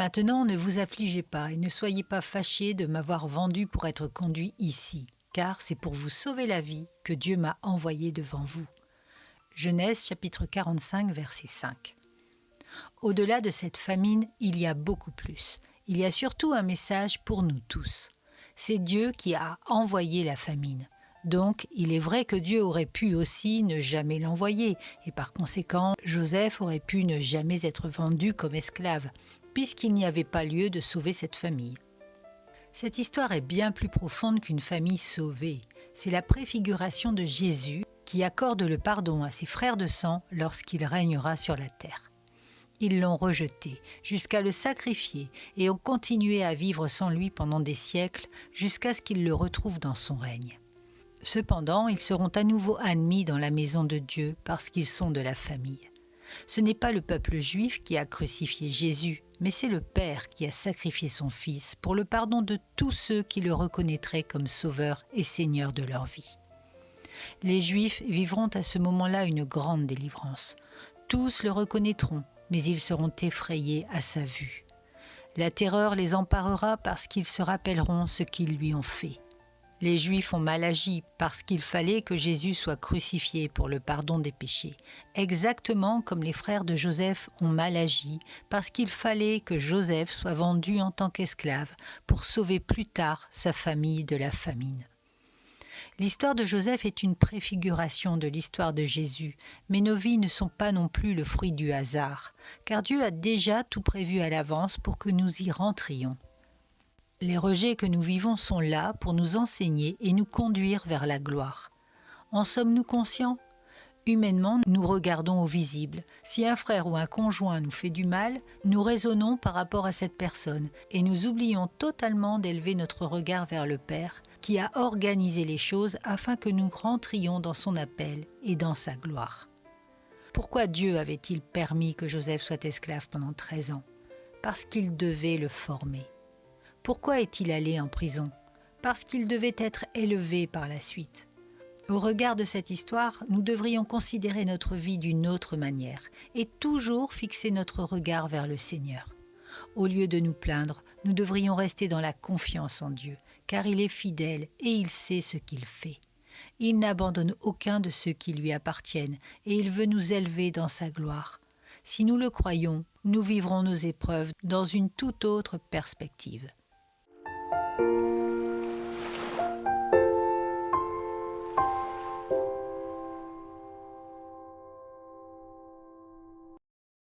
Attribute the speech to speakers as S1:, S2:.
S1: Maintenant, ne vous affligez pas et ne soyez pas fâchés de m'avoir vendu pour être conduit ici, car c'est pour vous sauver la vie que Dieu m'a envoyé devant vous. Genèse chapitre 45, verset 5. Au-delà de cette famine, il y a beaucoup plus. Il y a surtout un message pour nous tous. C'est Dieu qui a envoyé la famine. Donc, il est vrai que Dieu aurait pu aussi ne jamais l'envoyer, et par conséquent, Joseph aurait pu ne jamais être vendu comme esclave, puisqu'il n'y avait pas lieu de sauver cette famille. Cette histoire est bien plus profonde qu'une famille sauvée. C'est la préfiguration de Jésus qui accorde le pardon à ses frères de sang lorsqu'il régnera sur la terre. Ils l'ont rejeté jusqu'à le sacrifier et ont continué à vivre sans lui pendant des siècles jusqu'à ce qu'il le retrouve dans son règne. Cependant, ils seront à nouveau admis dans la maison de Dieu parce qu'ils sont de la famille. Ce n'est pas le peuple juif qui a crucifié Jésus, mais c'est le Père qui a sacrifié son Fils pour le pardon de tous ceux qui le reconnaîtraient comme Sauveur et Seigneur de leur vie. Les Juifs vivront à ce moment-là une grande délivrance. Tous le reconnaîtront, mais ils seront effrayés à sa vue. La terreur les emparera parce qu'ils se rappelleront ce qu'ils lui ont fait. Les Juifs ont mal agi parce qu'il fallait que Jésus soit crucifié pour le pardon des péchés, exactement comme les frères de Joseph ont mal agi parce qu'il fallait que Joseph soit vendu en tant qu'esclave pour sauver plus tard sa famille de la famine. L'histoire de Joseph est une préfiguration de l'histoire de Jésus, mais nos vies ne sont pas non plus le fruit du hasard, car Dieu a déjà tout prévu à l'avance pour que nous y rentrions. Les rejets que nous vivons sont là pour nous enseigner et nous conduire vers la gloire. En sommes-nous conscients ? Humainement, nous regardons au visible. Si un frère ou un conjoint nous fait du mal, nous raisonnons par rapport à cette personne et nous oublions totalement d'élever notre regard vers le Père qui a organisé les choses afin que nous rentrions dans son appel et dans sa gloire. Pourquoi Dieu avait-il permis que Joseph soit esclave pendant 13 ans ? Parce qu'il devait le former. Pourquoi est-il allé en prison ? Parce qu'il devait être élevé par la suite. Au regard de cette histoire, nous devrions considérer notre vie d'une autre manière et toujours fixer notre regard vers le Seigneur. Au lieu de nous plaindre, nous devrions rester dans la confiance en Dieu, car il est fidèle et il sait ce qu'il fait. Il n'abandonne aucun de ceux qui lui appartiennent et il veut nous élever dans sa gloire. Si nous le croyons, nous vivrons nos épreuves dans une toute autre perspective.